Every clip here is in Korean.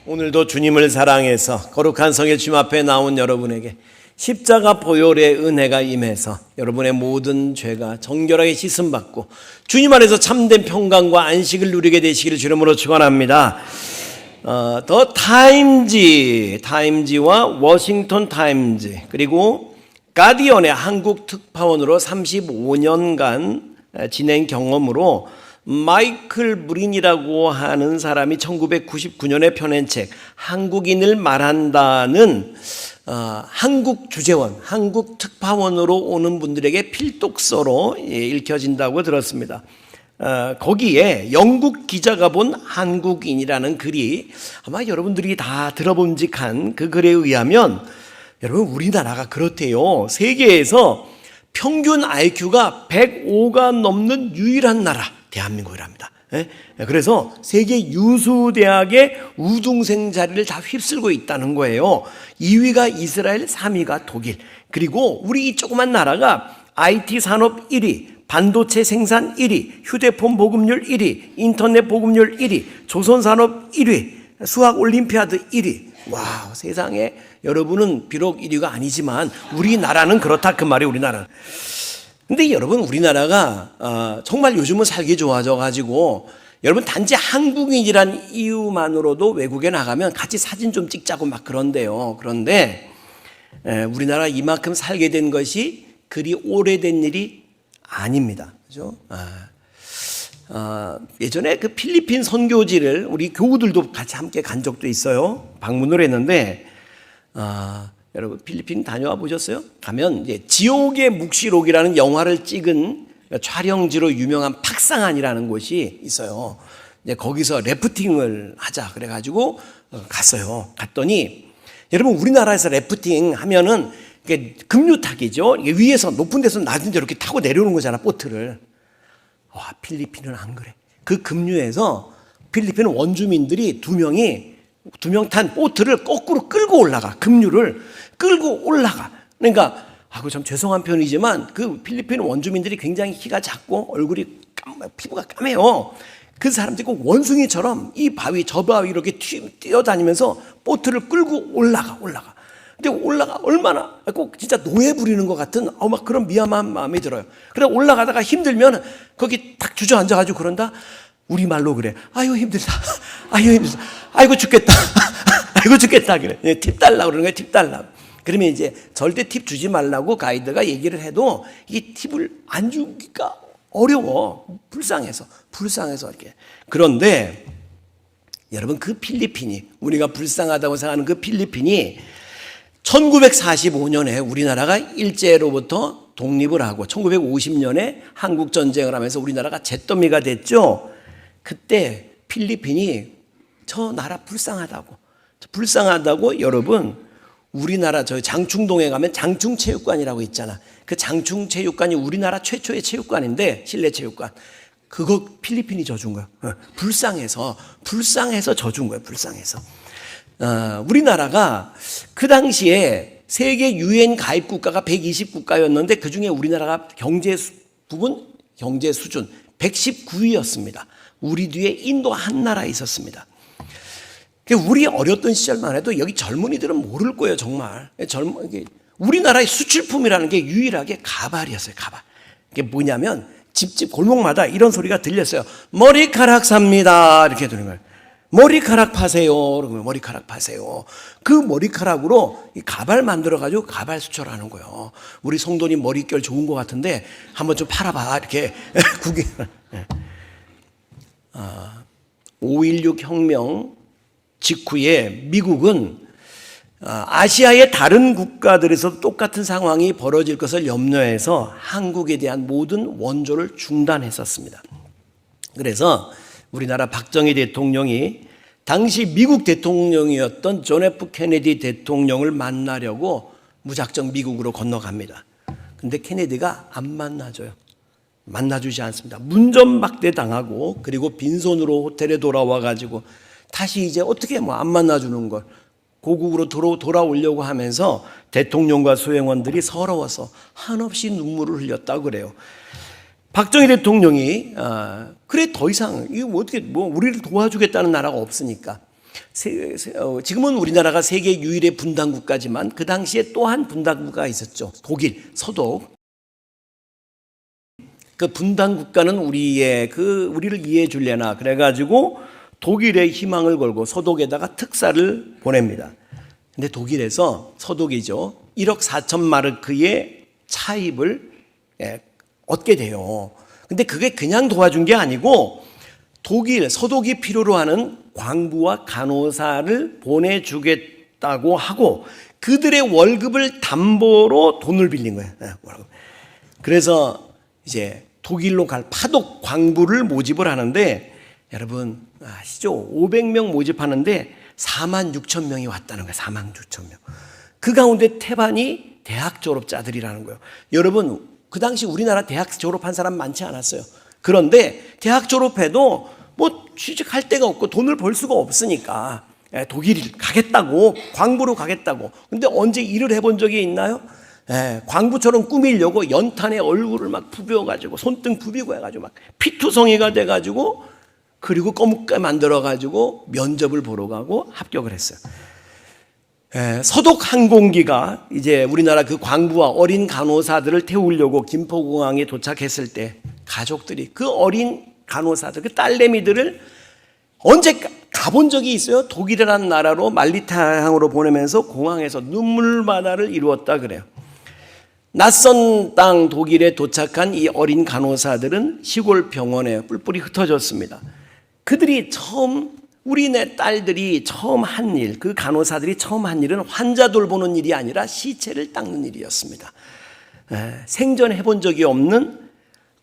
오늘도 주님을 사랑해서 거룩한 성의 주님 앞에 나온 여러분에게 십자가 보혈의 은혜가 임해서 여러분의 모든 죄가 정결하게 씻음받고 주님 안에서 참된 평강과 안식을 누리게 되시기를 주님으로 축원합니다. 더 타임지와 워싱턴 타임즈 그리고 가디언의 한국 특파원으로 35년간 진행 경험으로 마이클 무린이라고 하는 사람이 1999년에 펴낸 책 한국인을 말한다는 한국 주재원, 한국 특파원으로 오는 분들에게 필독서로 읽혀진다고 들었습니다. 거기에 영국 기자가 본 한국인이라는 글이 아마 여러분들이 다 들어본직한 그 글에 의하면 여러분 우리나라가 그렇대요. 세계에서 평균 IQ가 105가 넘는 유일한 나라 대한민국이랍니다. 그래서 세계 유수 대학의 우등생 자리를 다 휩쓸고 있다는 거예요. 2위가 이스라엘, 3위가 독일. 그리고 우리 이 조그만 나라가 IT 산업 1위, 반도체 생산 1위, 휴대폰 보급률 1위, 인터넷 보급률 1위, 조선산업 1위, 수학 올림피아드 1위. 와, 세상에 여러분은 비록 1위가 아니지만 우리나라는 그렇다 그 말이에요. 우리나라는. 근데 여러분 우리나라가 정말 요즘은 살기 좋아져 가지고 여러분 단지 한국인이란 이유만으로도 외국에 나가면 같이 사진 좀 찍자고 막 그런데요. 그런데 우리나라 이만큼 살게 된 것이 그리 오래된 일이 아닙니다. 그죠? 예전에 그 필리핀 선교지를 우리 교우들도 같이 함께 간 적도 있어요. 방문을 했는데 여러분 필리핀 다녀와 보셨어요? 가면 이제 지옥의 묵시록이라는 영화를 찍은 촬영지로 유명한 팍상안이라는 곳이 있어요. 이제 거기서 래프팅을 하자 그래가지고 갔어요. 갔더니 여러분 우리나라에서 래프팅 하면은 이게 급류타기죠. 이게 위에서 높은 데서 낮은 데 이렇게 타고 내려오는 거잖아, 보트를. 와, 필리핀은 안 그래. 그 급류에서 필리핀 원주민들이 두 명 탄 보트를 거꾸로 끌고 올라가. 급류를 끌고 올라가. 그러니까 참 죄송한 편이지만 그 필리핀 원주민들이 굉장히 키가 작고 얼굴이 피부가 까매요. 그 사람들이 꼭 원숭이처럼 이 바위 저 바위 이렇게 뛰어다니면서 보트를 끌고 올라가. 근데 올라가 얼마나 꼭 진짜 노예 부리는 것 같은 막 그런 미안한 마음이 들어요. 그래 올라가다가 힘들면 거기 딱 주저앉아가지고 그런다. 우리 말로 그래. 아유 힘들다. 아이고 죽겠다. 아이고 죽겠다 그래. 팁 달라고 그러는 거예요. 팁 달라고. 그러면 이제 절대 팁 주지 말라고 가이드가 얘기를 해도 이 팁을 안 주기가 어려워. 불쌍해서 이렇게. 그런데 여러분 그 필리핀이 우리가 불쌍하다고 생각하는 그 필리핀이 1945년에 우리나라가 일제로부터 독립을 하고 1950년에 한국전쟁을 하면서 우리나라가 잿더미가 됐죠. 그때 필리핀이 저 나라 불쌍하다고 여러분 우리나라 저 장충동에 가면 장충체육관이라고 있잖아. 그 장충체육관이 우리나라 최초의 체육관인데 실내 체육관. 그거 필리핀이 져준 거야. 불쌍해서 져준 거야. 불쌍해서. 우리나라가 그 당시에 세계 유엔 가입 국가가 120국가였는데 그중에 우리나라가 경제 수준 119위였습니다. 우리 뒤에 인도 한 나라 있었습니다. 우리 어렸던 시절만 해도 여기 젊은이들은 모를 거예요, 정말. 우리나라의 수출품이라는 게 유일하게 가발이었어요, 가발. 이게 뭐냐면 집집 골목마다 이런 소리가 들렸어요. 머리카락 삽니다. 이렇게 들은 거예요. 머리카락 파세요. 그러면 머리카락 파세요. 그 머리카락으로 이 가발 만들어가지고 가발 수출하는 거예요. 우리 성도님 머릿결 좋은 것 같은데 한번 좀 팔아봐. 이렇게 구경. 5.16 혁명 직후에 미국은 아시아의 다른 국가들에서도 똑같은 상황이 벌어질 것을 염려해서 한국에 대한 모든 원조를 중단했었습니다. 그래서 우리나라 박정희 대통령이 당시 미국 대통령이었던 존 F 케네디 대통령을 만나려고 무작정 미국으로 건너갑니다. 근데 케네디가 안 만나주지 않습니다. 문전박대 당하고 그리고 빈손으로 호텔에 돌아와가지고 다시 이제 어떻게 안 만나주는 걸 고국으로 돌아오려고 하면서 대통령과 수행원들이 서러워서 한없이 눈물을 흘렸다고 그래요. 박정희 대통령이 그래 더 이상 이거 어떻게 우리를 도와주겠다는 나라가 없으니까 지금은 우리나라가 세계 유일의 분단 국가지만 그 당시에 또 한 분단 국가가 있었죠. 독일, 서독. 그 분단 국가는 우리를 이해해 줄래나 그래가지고 독일에 희망을 걸고 서독에다가 특사를 보냅니다. 근데 독일에서 서독이죠. 1억 4천 마르크의 차입을 얻게 돼요. 근데 그게 그냥 도와준 게 아니고 서독이 필요로 하는 광부와 간호사를 보내주겠다고 하고 그들의 월급을 담보로 돈을 빌린 거예요. 그래서 이제 독일로 갈 파독 광부를 모집을 하는데 여러분 아시죠? 500명 모집하는데 4만 6천 명이 왔다는 거예요. 4만 6천 명. 그 가운데 태반이 대학 졸업자들이라는 거예요. 여러분 그 당시 우리나라 대학 졸업한 사람 많지 않았어요. 그런데 대학 졸업해도 뭐 취직할 데가 없고 돈을 벌 수가 없으니까 독일 가겠다고, 광부로 가겠다고. 근데 언제 일을 해본 적이 있나요? 광부처럼 꾸미려고 연탄에 얼굴을 막 부벼가지고 손등 부비고 해가지고 막 피투성이가 돼가지고 그리고 검게 만들어가지고 면접을 보러 가고 합격을 했어요. 서독 항공기가 이제 우리나라 그 광부와 어린 간호사들을 태우려고 김포공항에 도착했을 때 가족들이 그 어린 간호사들, 그 딸내미들을 언제 가본 적이 있어요? 독일이라는 나라로 말리타항으로 보내면서 공항에서 눈물바다를 이루었다 그래요. 낯선 땅 독일에 도착한 이 어린 간호사들은 시골 병원에 뿔뿔이 흩어졌습니다. 그들이 우리네 딸들이 처음 한 일, 그 간호사들이 처음 한 일은 환자 돌보는 일이 아니라 시체를 닦는 일이었습니다. 생전 해본 적이 없는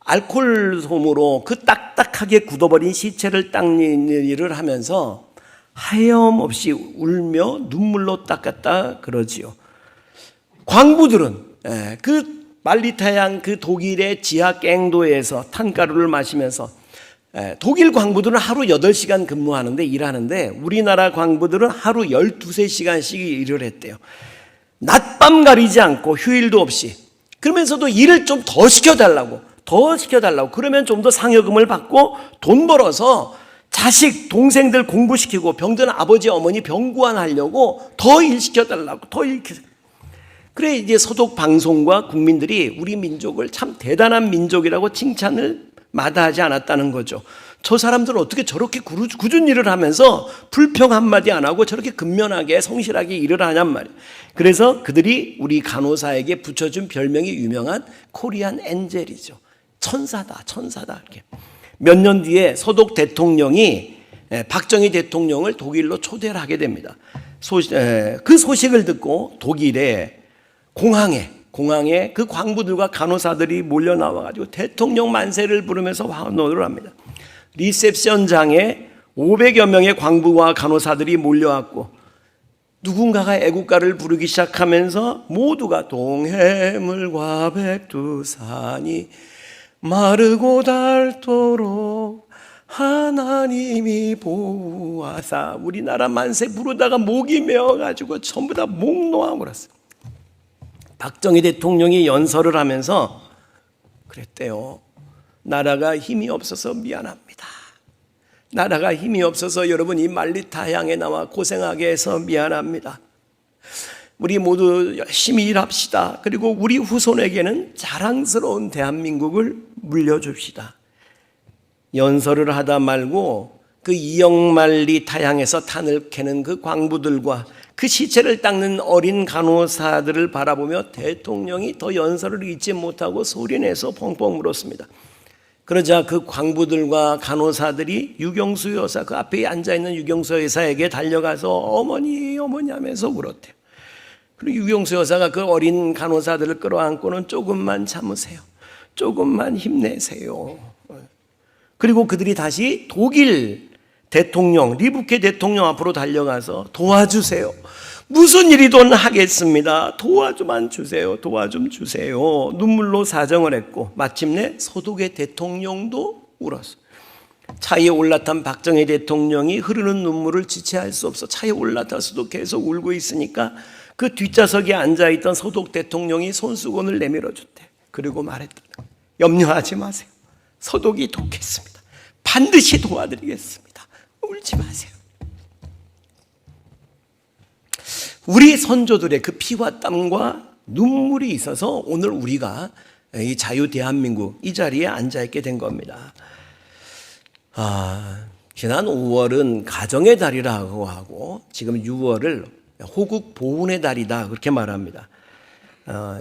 알코올 솜으로 그 딱딱하게 굳어버린 시체를 닦는 일을 하면서 하염없이 울며 눈물로 닦았다 그러지요. 광부들은 그 말리타양 그 독일의 지하 갱도에서 탄가루를 마시면서 독일 광부들은 하루 8시간 근무하는데 일하는데 우리나라 광부들은 하루 12~13시간씩 일을 했대요. 낮밤 가리지 않고 휴일도 없이. 그러면서도 일을 좀 더 시켜달라고 그러면 좀 더 상여금을 받고 돈 벌어서 자식 동생들 공부시키고 병든 아버지 어머니 병구안하려고 더 일 시켜달라고 그래 이제 서독 방송과 국민들이 우리 민족을 참 대단한 민족이라고 칭찬을 마다하지 않았다는 거죠. 저 사람들은 어떻게 저렇게 굳은 일을 하면서 불평 한마디 안 하고 저렇게 근면하게 성실하게 일을 하냔 말이에요. 그래서 그들이 우리 간호사에게 붙여준 별명이 유명한 코리안 엔젤이죠. 천사다 이렇게. 몇 년 뒤에 서독 대통령이 박정희 대통령을 독일로 초대를 하게 됩니다. 그 소식을 듣고 독일의 공항에 그 광부들과 간호사들이 몰려 나와가지고 대통령 만세를 부르면서 환호를 합니다. 리셉션장에 500여 명의 광부와 간호사들이 몰려왔고 누군가가 애국가를 부르기 시작하면서 모두가 동해물과 백두산이 마르고 닳도록 하나님이 보호하사 우리나라 만세 부르다가 목이 메어가지고 전부 다 목 놓아버렸어요. 박정희 대통령이 연설을 하면서 그랬대요. 나라가 힘이 없어서 미안합니다. 나라가 힘이 없어서 여러분 이 말리타향에 나와 고생하게 해서 미안합니다. 우리 모두 열심히 일합시다. 그리고 우리 후손에게는 자랑스러운 대한민국을 물려줍시다. 연설을 하다 말고 그 이영만리 타향에서 탄을 캐는 그 광부들과 그 시체를 닦는 어린 간호사들을 바라보며 대통령이 더 연설을 잊지 못하고 소리내서 펑펑 울었습니다. 그러자 그 광부들과 간호사들이 유경수 여사, 그 앞에 앉아있는 유경수 여사에게 달려가서 어머니 하면서 울었대요. 그리고 유경수 여사가 그 어린 간호사들을 끌어안고는 조금만 참으세요. 조금만 힘내세요. 그리고 그들이 다시 독일 대통령, 리부케 대통령 앞으로 달려가서 도와주세요. 무슨 일이든 하겠습니다. 도와 좀 주세요. 눈물로 사정을 했고 마침내 서독의 대통령도 울었어요. 차에 올라탄 박정희 대통령이 흐르는 눈물을 지체할 수 없어 차에 올라타서도 계속 울고 있으니까 그 뒷좌석에 앉아있던 서독 대통령이 손수건을 내밀어 줬대. 그리고 말했다. 염려하지 마세요. 서독이 돕겠습니다. 반드시 도와드리겠습니다. 울지 마세요. 우리 선조들의 그 피와 땀과 눈물이 있어서 오늘 우리가 이 자유 대한민국 이 자리에 앉아있게 된 겁니다. 지난 5월은 가정의 달이라고 하고 지금 6월을 호국 보훈의 달이다 그렇게 말합니다.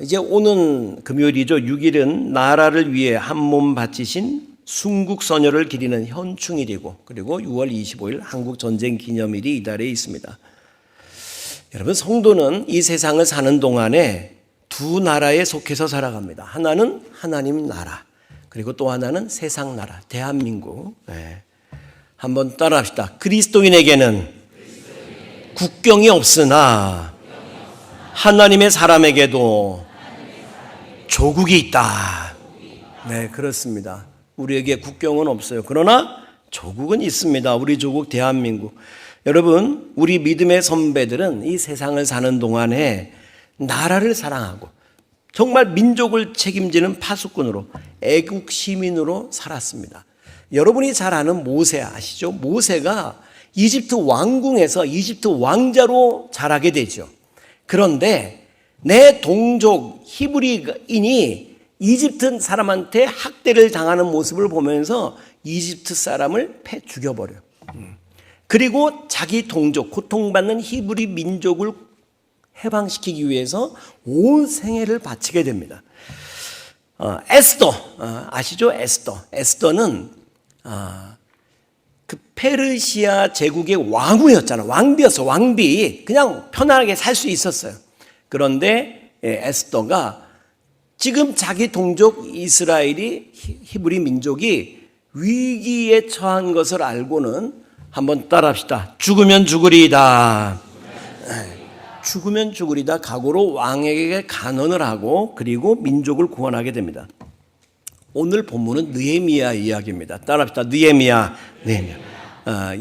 이제 오는 금요일이죠. 6일은 나라를 위해 한 몸 바치신 순국선열을 기리는 현충일이고, 그리고 6월 25일 한국전쟁 기념일이 이달에 있습니다. 여러분, 성도는 이 세상을 사는 동안에 두 나라에 속해서 살아갑니다. 하나는 하나님 나라, 그리고 또 하나는 세상 나라, 대한민국. 한번 따라합시다. 그리스도인에게는 국경이 없으나 하나님의 사람에게도 조국이 있다. 네, 그렇습니다. 우리에게 국경은 없어요. 그러나 조국은 있습니다. 우리 조국 대한민국. 여러분, 우리 믿음의 선배들은 이 세상을 사는 동안에 나라를 사랑하고 정말 민족을 책임지는 파수꾼으로, 애국 시민으로 살았습니다. 여러분이 잘 아는 모세 아시죠? 모세가 이집트 왕궁에서 이집트 왕자로 자라게 되죠. 그런데 내 동족 히브리인이 이집트 사람한테 학대를 당하는 모습을 보면서 이집트 사람을 패 죽여버려요. 그리고 자기 동족, 고통받는 히브리 민족을 해방시키기 위해서 온 생애를 바치게 됩니다. 에스더, 아시죠? 에스더는 그 페르시아 제국의 왕후였잖아. 왕비였어. 왕비. 그냥 편안하게 살 수 있었어요. 그런데 에스더가 지금 자기 동족 이스라엘이, 히브리 민족이 위기에 처한 것을 알고는, 한번 따라합시다. 죽으면 죽으리이다. 죽으면 죽으리다 각오로 왕에게 간언을 하고 그리고 민족을 구원하게 됩니다. 오늘 본문은 느헤미야 이야기입니다. 따라합시다. 느헤미야.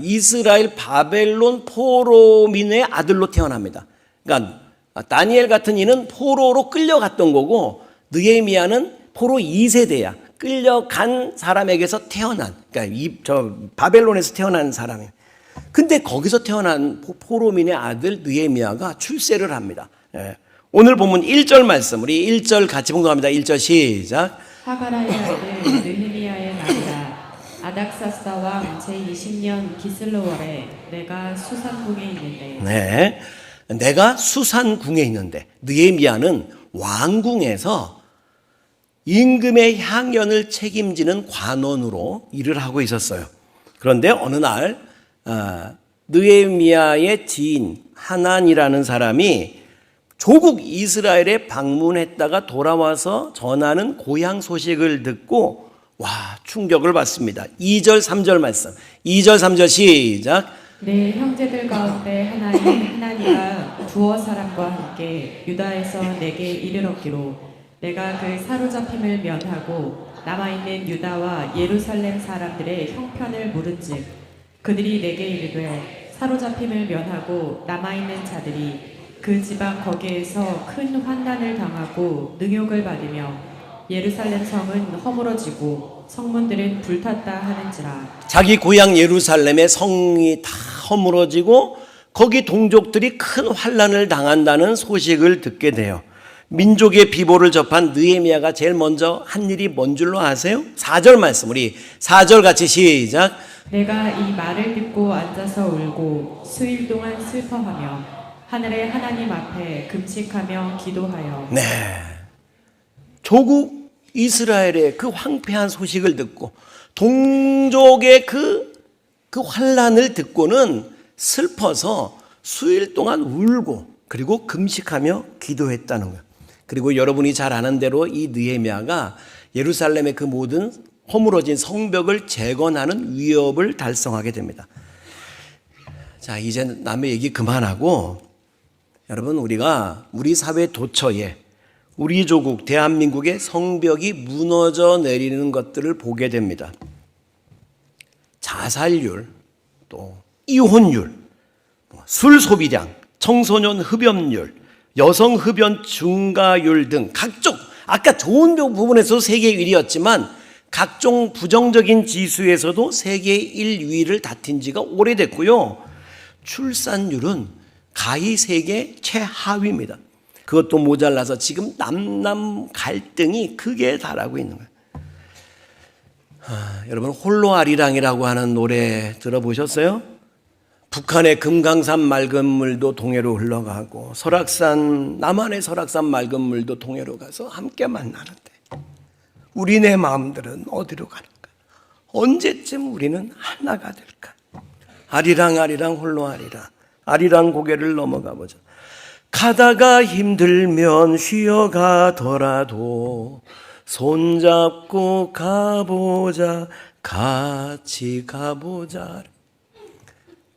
이스라엘 바벨론 포로민의 아들로 태어납니다. 그러니까 다니엘 같은 이는 포로로 끌려갔던 거고, 느헤미야는 포로 2세대야. 끌려간 사람에게서 태어난, 그러니까 바벨론에서 태어난 사람이에요. 근데 거기서 태어난 포로민의 아들 느헤미야가 출세를 합니다. 오늘 본문 1절 말씀, 우리 1절 같이 봉독합니다. 1절 시작. 하가라의 아들 느헤미야의 말이라. 아닥사스다 왕 제20년 기슬로월에 내가 수산궁에 있는데. 네, 내가 수산궁에 있는데. 느헤미야는 왕궁에서 임금의 향연을 책임지는 관원으로 일을 하고 있었어요. 그런데 어느 날 느헤미야의 지인 하난이라는 사람이 조국 이스라엘에 방문했다가 돌아와서 전하는 고향 소식을 듣고 충격을 받습니다. 2절 3절 말씀. 2절 3절 시작. 내 형제들 가운데 하나니가 두어 사람과 함께 유다에서 내게 이르렀기로 내가 그 사로잡힘을 면하고 남아있는 유다와 예루살렘 사람들의 형편을 물은즉 그들이 내게 이르되 사로잡힘을 면하고 남아있는 자들이 그 지방 거기에서 큰 환난을 당하고 능욕을 받으며 예루살렘 성은 허물어지고 성문들은 불탔다 하는지라. 자기 고향 예루살렘의 성이 다 허물어지고 거기 동족들이 큰 환난을 당한다는 소식을 듣게 돼요. 민족의 비보를 접한 느헤미야가 제일 먼저 한 일이 뭔 줄로 아세요? 4절 말씀, 우리 4절 같이 시작. 내가 이 말을 듣고 앉아서 울고 수일 동안 슬퍼하며 하늘의 하나님 앞에 금식하며 기도하여. 네, 조국 이스라엘의 그 황폐한 소식을 듣고 동족의 그 환난을 듣고는 슬퍼서 수일 동안 울고 그리고 금식하며 기도했다는 거예요. 그리고 여러분이 잘 아는 대로 이 느헤미야가 예루살렘의 그 모든 허물어진 성벽을 재건하는 위협을 달성하게 됩니다. 자, 이제 남의 얘기 그만하고, 여러분, 우리가 우리 사회 도처에 우리 조국 대한민국의 성벽이 무너져 내리는 것들을 보게 됩니다. 자살률, 또 이혼율, 술 소비량, 청소년 흡연율, 여성 흡연 증가율 등 각종, 아까 좋은 부분에서도 세계 1위였지만 각종 부정적인 지수에서도 세계 1위를 다툰 지가 오래됐고요. 출산율은 가히 세계 최하위입니다. 그것도 모자라서 지금 남남 갈등이 극에 달하고 있는 거예요. 여러분 홀로 아리랑이라고 하는 노래 들어보셨어요? 북한의 금강산 맑은 물도 동해로 흘러가고 남한의 설악산 맑은 물도 동해로 가서 함께 만나는데 우리네 마음들은 어디로 가는가? 언제쯤 우리는 하나가 될까? 아리랑 아리랑 홀로 아리랑, 아리랑 고개를 넘어가 보자. 가다가 힘들면 쉬어가더라도 손잡고 가보자, 같이 가보자.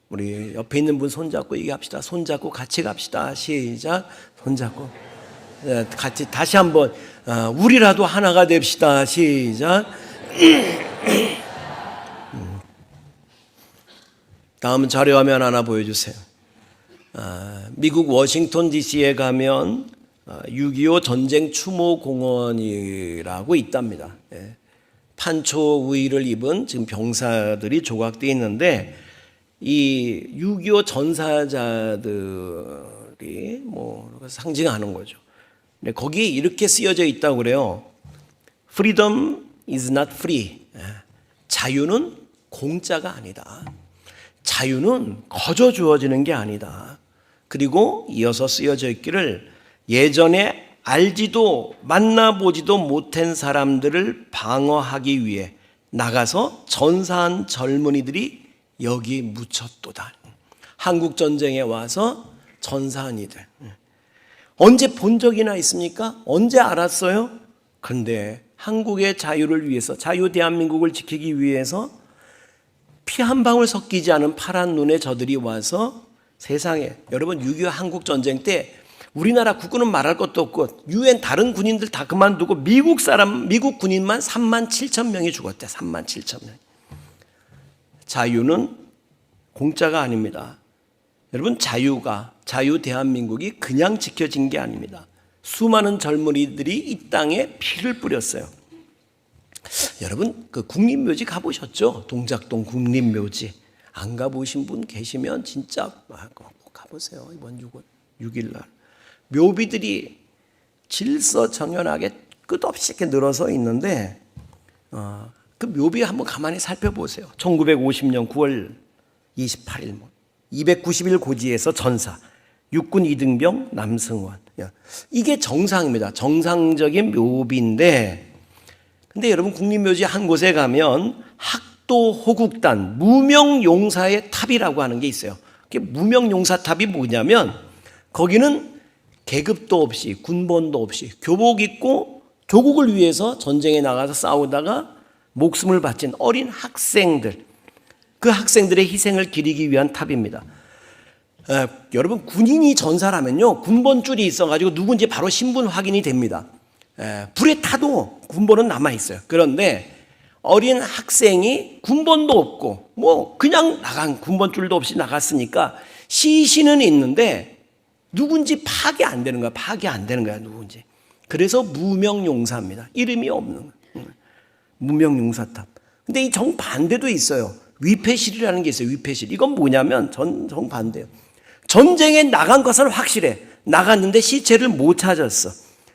우리 옆에 있는 분 손잡고 얘기합시다. 손잡고 같이 갑시다. 시작. 손잡고 같이 다시 한번 우리라도 하나가 됩시다. 시작. 다음 자료화면 하나 보여주세요. 미국 워싱턴 DC에 가면 6.25 전쟁 추모 공원이라고 있답니다. 판초 우위를 입은 지금 병사들이 조각되어 있는데 이 6.25 전사자들이 상징하는 거죠. 거기에 이렇게 쓰여져 있다고 그래요. Freedom is not free. 자유는 공짜가 아니다. 자유는 거저 주어지는 게 아니다. 그리고 이어서 쓰여져 있기를 예전에 알지도 만나보지도 못한 사람들을 방어하기 위해 나가서 전사한 젊은이들이 여기 묻혔도다. 한국 전쟁에 와서 전사한 이들. 언제 본 적이나 있습니까? 언제 알았어요? 그런데 한국의 자유를 위해서, 자유 대한민국을 지키기 위해서 피 한 방울 섞이지 않은 파란 눈의 저들이 와서 세상에, 여러분 6.25 한국 전쟁 때 우리나라 국군은 말할 것도 없고 유엔 다른 군인들 다 그만두고 미국 군인만 37,000명이 죽었대. 37,000명. 자유는 공짜가 아닙니다. 여러분 자유 대한민국이 그냥 지켜진 게 아닙니다. 수많은 젊은이들이 이 땅에 피를 뿌렸어요. 여러분 그 국립묘지 가보셨죠? 동작동 국립묘지. 안 가보신 분 계시면 진짜 꼭 가보세요. 이번 6일 날. 묘비들이 질서정연하게 끝없이 이렇게 늘어서 있는데 그 묘비 한번 가만히 살펴보세요. 1950년 9월 28일 290일 고지에서 전사, 육군 이등병 남승원. 이게 정상입니다. 정상적인 묘비인데 근데 여러분 국립묘지 한 곳에 가면 학도 호국단 무명용사의 탑이라고 하는 게 있어요. 그게 무명용사탑이 뭐냐면 거기는 계급도 없이 군번도 없이 교복 입고 조국을 위해서 전쟁에 나가서 싸우다가 목숨을 바친 어린 학생들, 그 학생들의 희생을 기리기 위한 탑입니다. 여러분 군인이 전사라면요 군번줄이 있어가지고 누군지 바로 신분 확인이 됩니다. 불에 타도 군번은 남아있어요. 그런데 어린 학생이 군번도 없고 그냥 나간 군번줄도 없이 나갔으니까 시신은 있는데 누군지 파악이 안 되는 거야. 누군지. 그래서 무명용사입니다. 이름이 없는 무명용사탑. 근데 이 정반대도 있어요. 위패실이라는 게 있어요. 위패실. 이건 뭐냐면 정반대예요. 전쟁에 나간 것은 확실해. 나갔는데 시체를 못 찾았어.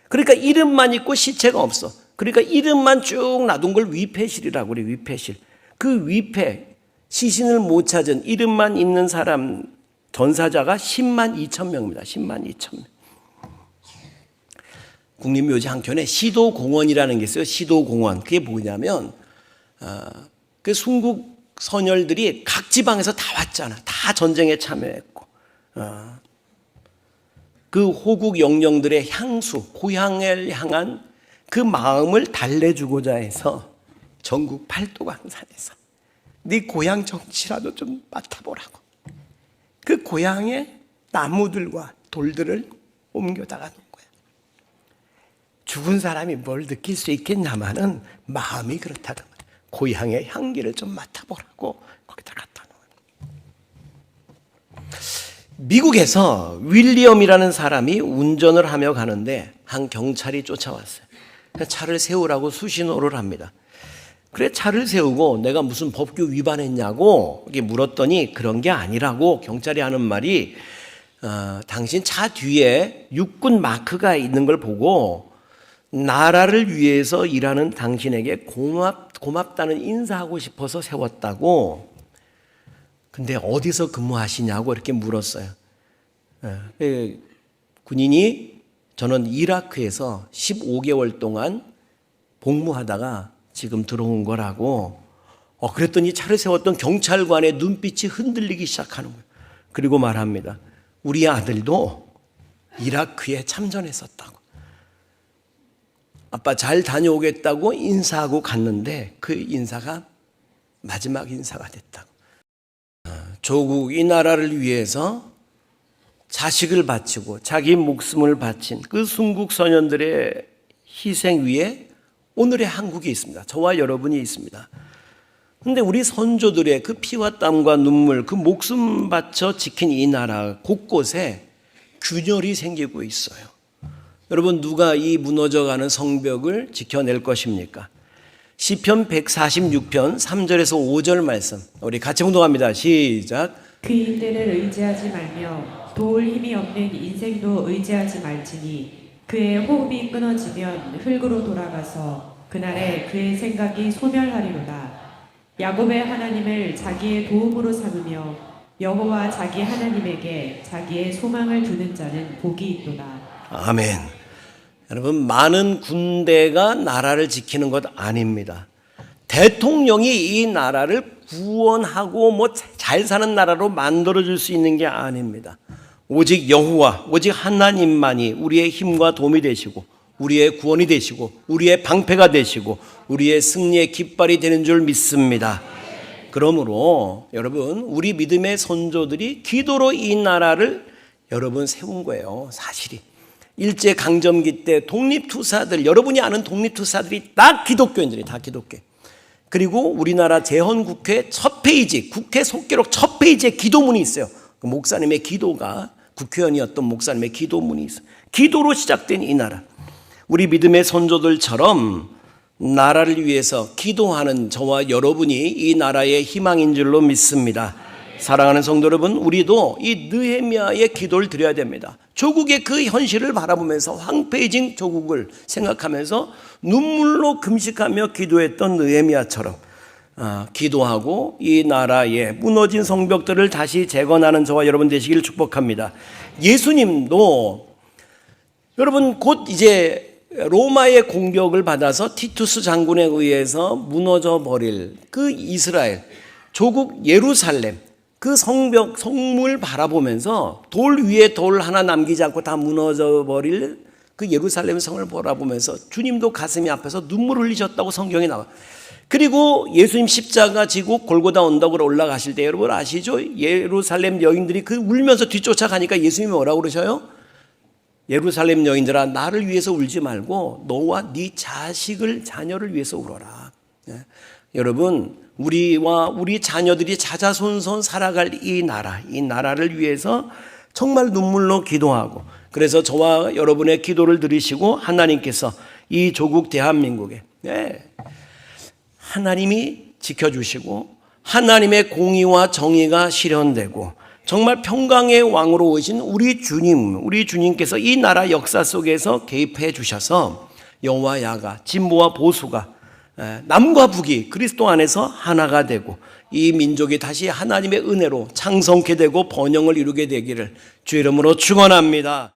그러니까 이름만 있고 시체가 없어. 그러니까 이름만 쭉 놔둔 걸 위패실이라고 그래. 위패실. 그 위패, 시신을 못 찾은 이름만 있는 사람 전사자가 10만 2천 명입니다. 10만 2천 명. 국립묘지 한켠에 시도공원이라는 게 있어요. 시도공원. 그게 뭐냐면 그 순국 선열들이 각 지방에서 다 왔잖아. 다 전쟁에 참여했고 그 호국 영령들의 향수, 고향을 향한 그 마음을 달래주고자 해서 전국 팔도강산에서 네 고향 정치라도 좀 맡아보라고 그 고향의 나무들과 돌들을 옮겨다가 놓은 거야. 죽은 사람이 뭘 느낄 수 있겠냐마는 마음이 그렇다던 거야. 고향의 향기를 좀 맡아보라고 거기다 갖다 놓은 거야. 미국에서 윌리엄이라는 사람이 운전을 하며 가는데 한 경찰이 쫓아왔어요. 차를 세우라고 수신호를 합니다. 그래 차를 세우고 내가 무슨 법규 위반했냐고 이렇게 물었더니 그런 게 아니라고 경찰이 하는 말이 당신 차 뒤에 육군 마크가 있는 걸 보고 나라를 위해서 일하는 당신에게 고맙다는 인사하고 싶어서 세웠다고. 근데 어디서 근무하시냐고 이렇게 물었어요. 군인이 저는 이라크에서 15개월 동안 복무하다가 지금 들어온 거라고. 그랬더니 차를 세웠던 경찰관의 눈빛이 흔들리기 시작하는 거예요. 그리고 말합니다. 우리 아들도 이라크에 참전했었다고. 아빠 잘 다녀오겠다고 인사하고 갔는데 그 인사가 마지막 인사가 됐다고. 조국 이 나라를 위해서 자식을 바치고 자기 목숨을 바친 그 순국 소년들의 희생 위에 오늘의 한국이 있습니다. 저와 여러분이 있습니다. 그런데 우리 선조들의 그 피와 땀과 눈물, 그 목숨 바쳐 지킨 이 나라 곳곳에 균열이 생기고 있어요. 여러분, 누가 이 무너져가는 성벽을 지켜낼 것입니까? 시편 146편 3절에서 5절 말씀, 우리 같이 봉독합니다. 시작. 그인들을 의지하지 말며 도울 힘이 없는 인생도 의지하지 말지니 그의 호흡이 끊어지면 흙으로 돌아가서 그날에 그의 생각이 소멸하리로다. 야곱의 하나님을 자기의 도움으로 삼으며 여호와 자기 하나님에게 자기의 소망을 두는 자는 복이 있도다. 아멘. 여러분, 많은 군대가 나라를 지키는 것 아닙니다. 대통령이 이 나라를 구원하고 잘 사는 나라로 만들어줄 수 있는 게 아닙니다. 오직 여호와, 오직 하나님만이 우리의 힘과 도움이 되시고 우리의 구원이 되시고 우리의 방패가 되시고 우리의 승리의 깃발이 되는 줄 믿습니다. 그러므로 여러분, 우리 믿음의 선조들이 기도로 이 나라를 여러분 세운 거예요. 사실이 일제강점기 때 독립투사들, 여러분이 아는 독립투사들이 다 기독교인들이, 다 기독교. 그리고 우리나라 재헌국회 첫 페이지, 국회 속기록 첫 페이지에 기도문이 있어요. 그 목사님의 기도가, 국회의원이었던 목사님의 기도문이 있어요. 기도로 시작된 이 나라. 우리 믿음의 선조들처럼 나라를 위해서 기도하는 저와 여러분이 이 나라의 희망인 줄로 믿습니다. 사랑하는 성도 여러분, 우리도 이 느헤미야의 기도를 드려야 됩니다. 조국의 그 현실을 바라보면서 황폐해진 조국을 생각하면서 눈물로 금식하며 기도했던 느헤미야처럼 기도하고 이 나라의 무너진 성벽들을 다시 재건하는 저와 여러분 되시기를 축복합니다. 예수님도 여러분 곧 이제 로마의 공격을 받아서 티투스 장군에 의해서 무너져 버릴 그 이스라엘 조국 예루살렘 그 성벽 성물 바라보면서 돌 위에 돌 하나 남기지 않고 다 무너져 버릴 그 예루살렘 성을 바라보면서 주님도 가슴이 아파서 눈물을 흘리셨다고 성경에 나와. 그리고 예수님 십자가 지고 골고다 언덕으로 올라가실 때 여러분 아시죠? 예루살렘 여인들이 그 울면서 뒤쫓아가니까 예수님이 뭐라고 그러셔요? 예루살렘 여인들아, 나를 위해서 울지 말고 너와 네 자식을, 자녀를 위해서 울어라. 여러분, 우리와 우리 자녀들이 자자손손 살아갈 이 나라를 위해서 정말 눈물로 기도하고, 그래서 저와 여러분의 기도를 들으시고 하나님께서 이 조국 대한민국에 하나님이 지켜주시고 하나님의 공의와 정의가 실현되고 정말 평강의 왕으로 오신 우리 주님께서 이 나라 역사 속에서 개입해 주셔서 여와 야가, 진보와 보수가, 남과 북이 그리스도 안에서 하나가 되고 이 민족이 다시 하나님의 은혜로 창성케 되고 번영을 이루게 되기를 주 이름으로 축원합니다.